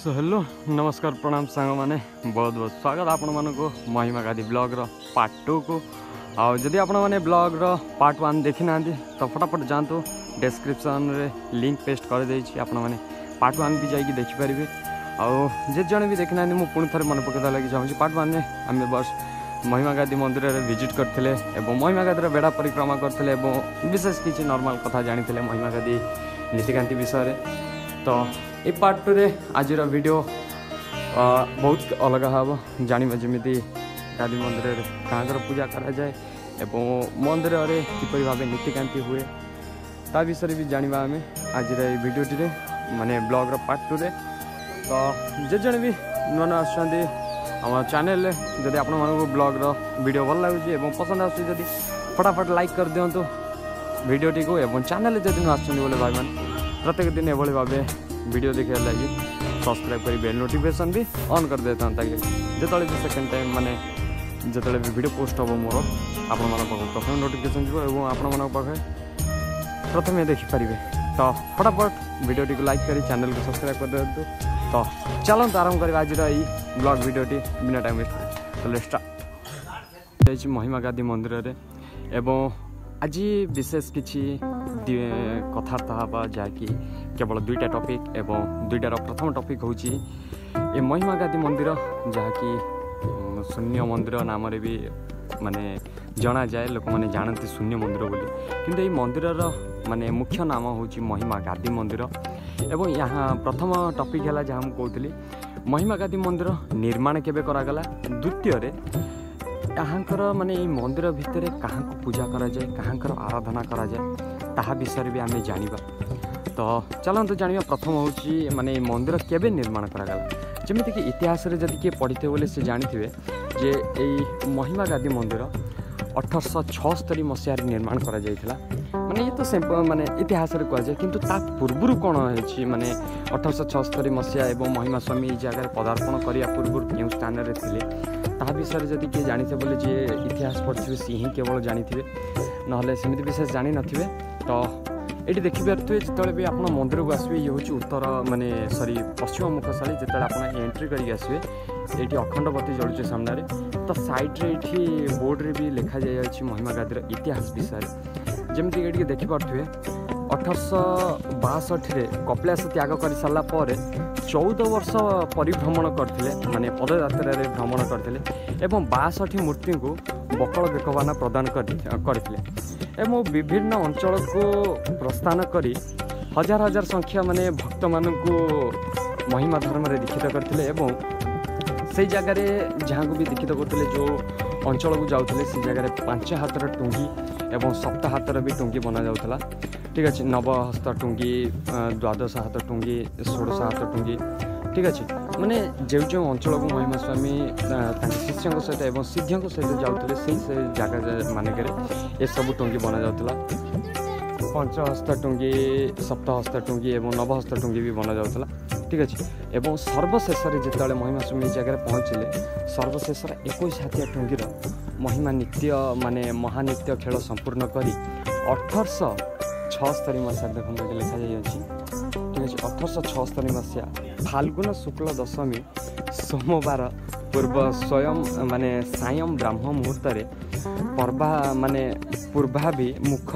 So hello नमस्कार प्रणाम सांग मैंने बहुत बहुत स्वागत आपण मानक महिमा गादी ब्लॉग पार्ट 2 को आदि आपण मैंने ब्लॉग पार्ट 1 देखी ना तो फटाफट जातु डिस्क्रिप्शन रे लिंक पेस्ट कर देछि आपण मैंने पार्ट 1 भी जाइए देखिपारे जे जड़े भी देखी ना मुझे पुणी थे मन पकड़ा लगे चाहूँगी पार्ट 1 में आम बस महिमा गादी मंदिर में विजिट करते महिमा गादी बेड़ा परिक्रमा करते विशेष किसी नॉर्मल कथा जानी महिमा गादी नीतिकांति विषय तो ये पार्ट 2 रे आज वीडियो बहुत अलग हम जाना जमी गादी मंदिर कहाँ पूजा करा जाए एवं मंदिर में किपर भाव नीतिकांति हुए ता विषय भी जाना आम आज वीडियो माने ब्लॉग पार्ट 2 रे तो जे जन भी नुआ नुआ आम चैनल जदि आपण मानक ब्लॉग वीडियो भल लगे पसंद आदि फटाफट लाइक कर दिंतु वीडियोटी को एवं चैनल जदि नुआ बोले भाई मैंने प्रत्येक दिन एभली भाव वीडियो देखा लगी सब्सक्राइब कर बेल नोटिफिकेशन भी ऑन कर देता ताकि जो भी सेकेंड टाइम माने जो भी वीडियो पोस्ट हम मोर आपण प्रथम नोटिफिकेशन जो आपण पाखे प्रथम देखिपारे तो फटाफट वीडियोटी को लाइक कर चैनल को सब्सक्राइब कर दिंतु तो चलते आरंभ कर आज ब्लॉग वीडियोटी बिना टाइम वेस्ट तो स्टार्ट महिमा गादी मंदिर रे एवं आज विशेष किसी कथबार्ता हाँ जहाँकि केवल दुईटा टॉपिक एवं दुईटार प्रथम टॉपिक हूँ ये महिमा गादी मंदिर जहाँकि शून्य मंदिर नाम भी माने जना जाए लोक मैंने जानते शून्य मंदिर बोली किंतु ये मंदिर माने मुख्य नाम हूँ महिमा गादी मंदिर एवं यहाँ प्रथम टॉपिक है जहाँ मुझे कहती महिमा गादी मंदिर निर्माण केबे करागला द्वितीय कहाँकर माने मंदिर भितर कहाँ को पूजा करा जाए कहाँकर आराधना करा जाए ताहा विषय भी आम जाना तो चलते जाना प्रथम हूँ माने मंदिर केबे निर्माण करागला जमीक कि इतिहास रे जदि किए पढ़ी बोले से जानी जे यही महिमा गादी मंदिर 1876 मसीह निर्माण करा जाइथिला माने ये तो सिंपल माने इतिहास रे कह जाए किंतु ता पूर्व कौन है माने 1876 मसीहा एवं महिमा स्वामी जगह पदार्पण करिया पूर्व क्यों स्थान रे थिले ता विषय जदि किए जानी बोले जे इतिहास पढ़े सी ही केवल जानी ना सेमती विशेष जानी नथिबे तो ये देखिपे जो भी आप मंदिर को आसवे ये हूँ उत्तर माने सॉरी पश्चिम मुखशाली जो आप एंट्री करके आसवे ये अखंडबती जलुचे सामने तो साइड्रे ये बोर्ड रे भी लिखा जाए महिमा गादी इतिहास विषय जमीक ये देखिपे 1862 कपिलास त्याग कर सारापर 14 वर्ष परिभ्रमण करते माने पदयात्रा भ्रमण करते एवं 62 मूर्ति को बकल बेकबाना प्रदान करते एवं विभिन्न अंचल को प्रस्थान करी हजार हजार संख्या माने भक्त मानू महिमा धर्म रे दीक्षित करते एवं से जगार जहाँ को भी दीक्षित करते जो अंचल को जाते से जगह 5 हाथर टुंगी एवं 7 हाथर भी टुंगी बना जाऊला ठीक अच्छे 9 हस्त टुंगी 12 हाथ टुंगी 16 हाथ टुंगी ठीक अच्छे माने जो जो अंचल को महिमा स्वामी शिष्यों सहित एवं सिद्धियों सहित जाते से जगह मानक ये सब टुंगी बना जाऊला 5 हस्त टुंगी 7 हस्त टुंगी एवं 9 हस्त टुंगी भी बना जाऊला ठीक अच्छे एवं सर्वशेष जो महिमा स्वामी जगह पहुँचले सर्वशेष 21 हाथिया टुंगीर महिमा नृत्य माने महानृत्य खेल संपूर्ण कर 1876 मसीहा देखो लिखा जाइए ठीक अच्छे 1876 मसीहा फाल्गुन शुक्ल दशमी सोमवार पूर्व स्वयं माने सायं ब्राह्म मुहूर्त पर्वा माने पूर्वाभि मुख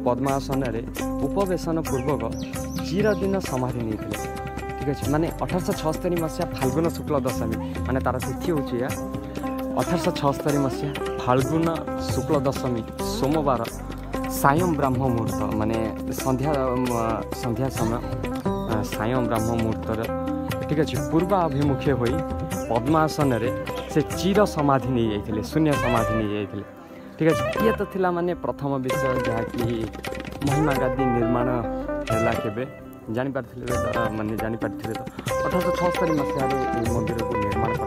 पद्मासन उपवेशन पूर्वक चिरदिन समाधि नहीं ठीक अच्छे माने 1876 मसीहा फाल्गुन शुक्ल दशमी माने तार तिथि हूँ 1876 मसीहा फाल्गुन शुक्ल दशमी सोमवार सायं ब्राह्म मुहूर्त माने संध्या समय सायं ब्राह्म मुहूर्त ठीक अच्छे पूर्वाभिमुखे हो पद्मासन से चिर समाधि नहीं जाइए शून्य समाधि नहीं जाइए ठीक अच्छे ये तो थिला माने प्रथम विषय जहाँकि महिमा गादी निर्माण है केबे जापारे माने जापारे तो 1876 मसीह मंदिर को निर्माण कर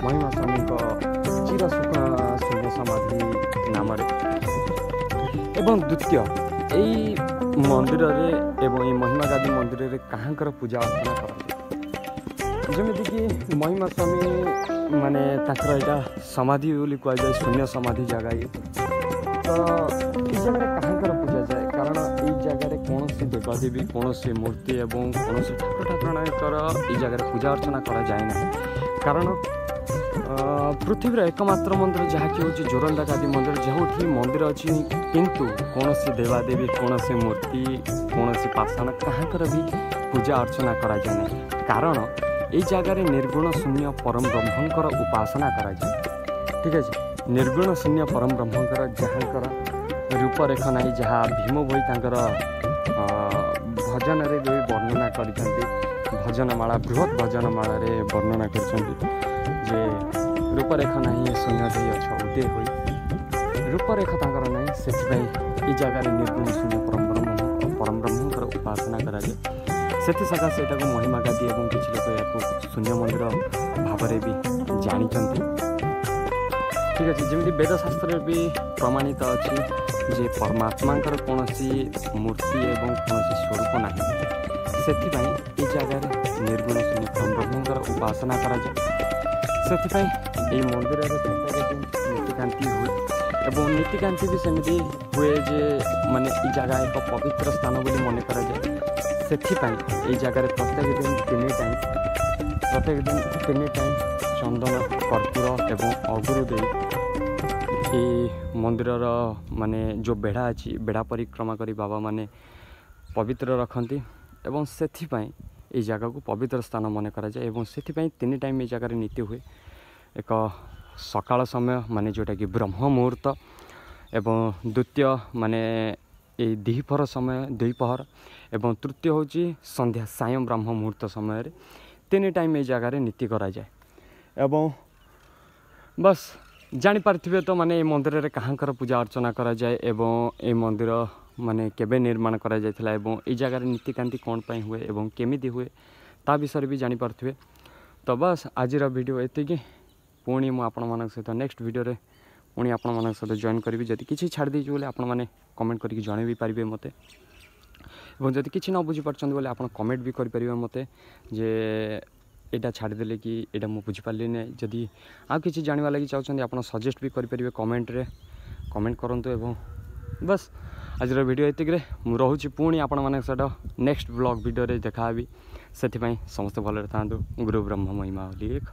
महिमा स्वामी चिर शून्य समाधि नाम एवं द्वितीय यही मंदिर एवं ये महिमा गादी मंदिर रे कहाँकर पूजा अर्चना कर जमीक महिमा स्वामी माने यहाँ समाधि बोली कहुए शून्य समाधि जगह ये तो ये जगह कहाँकर पूजा जाए कारण ये जगह कौन सी देवादेवी कौन सी मूर्ति एवं कौन सी ठाकुर ठाकुराणीकर ये जगह पूजा अर्चना करा जाए ना कारण पृथ्वी एकमात्र मंदिर जहाँकि हूँ जोरंदा गादी मंदिर जो मंदिर अच्छी किंतु कौन सी देवादेवी कौन सी मूर्ति कौन सी पाषाण कहाँकर भी पूजा अर्चना करा जाए ना कारण ये जगह निर्गुण शून्य परम ब्रह्मंकर उपासना करा जाए। ठीक है निर्गुण शून्य परम ब्रह्मंकर जहाँकर रूपरेख नहीं जहाँ भीम भई तांकर भजन भी वर्णना कर भजनमाला बृहत भजनमाला वर्णना कर रूपरेख नहीं शून्य अछ उदय हो रूपरेख तांकर नहीं से जगह निर्गुण शून्य परम ब्रह्मंकर उपासना करा जाए से सकाशे यहाँ महिमा गादी और किसी लोग या शून्य मंदिर भाव भी जानते। ठीक अच्छे जमी वेदशास्त्र भी प्रमाणित अच्छी जे परमात्मा कौन मूर्ति एवं कौन स्वरूप ना से जगह निर्गुण शून्य परम ब्रह्मंकर उपासना करा से मंदिर नीतिकांति हुए एवं नीतिकांति भी सेमती हुए जे माने ई जगह एक पवित्र स्थान बोली मन करा जाए से जगह प्रत्येक दिन तीन टाइम चंदन कर्पूर एवं अगुरु दे मंदिर माने जो बेढ़ा अच्छी बेढ़ा परिक्रमा करी बाबा माने पवित्र रखती एवं से जगह को पवित्र स्थान मन करा जाए एवं से तीन टाइम ये जगह नीति हुए एक सकाळ समय माने जोटा कि ब्रह्म मुहूर्त एवं द्वितीय माने ये द्विपहर समय द्विपहर एवं तृतीय हूँ संध्या सायं ब्रह्म मुहूर्त समय तीन टाइम ये जगह नीति करा जाए एवं बस जानीपारे तो माने मंदिर में कहाँकर पूजा अर्चना करा जाए एवं ये मंदिर माने केबे निर्माण करा जायथिला एवं ये जगह नीतिकांति कौन पाई हुए एवं केमिति हुए ता विषय भी जानीपारे। तो बस आजिर वीडियो एतिकी पुणी मु आपण मान सहित नेक्स्ट वीडियो रे पुणी आपण मान सहित जॉइन करी जदि किसी छाड़ देछु बोले आपण माने कमेंट करके जणे भी पारिबे मते एवं जदि किसी न बुझी परछन बोले आपण कमेंट भी करि परिबे मते जे एटा छाड़ देले कि एटा मु बुझी पारली नै जदि आ किसी जानवा लागि चाहछन आपण सजेस्ट भी करि परिबे कमेंट रे कमेंट करंतु एवं बस आज वीडियो एतिक रे मु रहूची पुणी आपण माने सहित नेक्स्ट ब्लॉग वीडियो रे देखाबी सेति पई समस्त भले थांतु गुरु ब्रह्म महिमा लेख।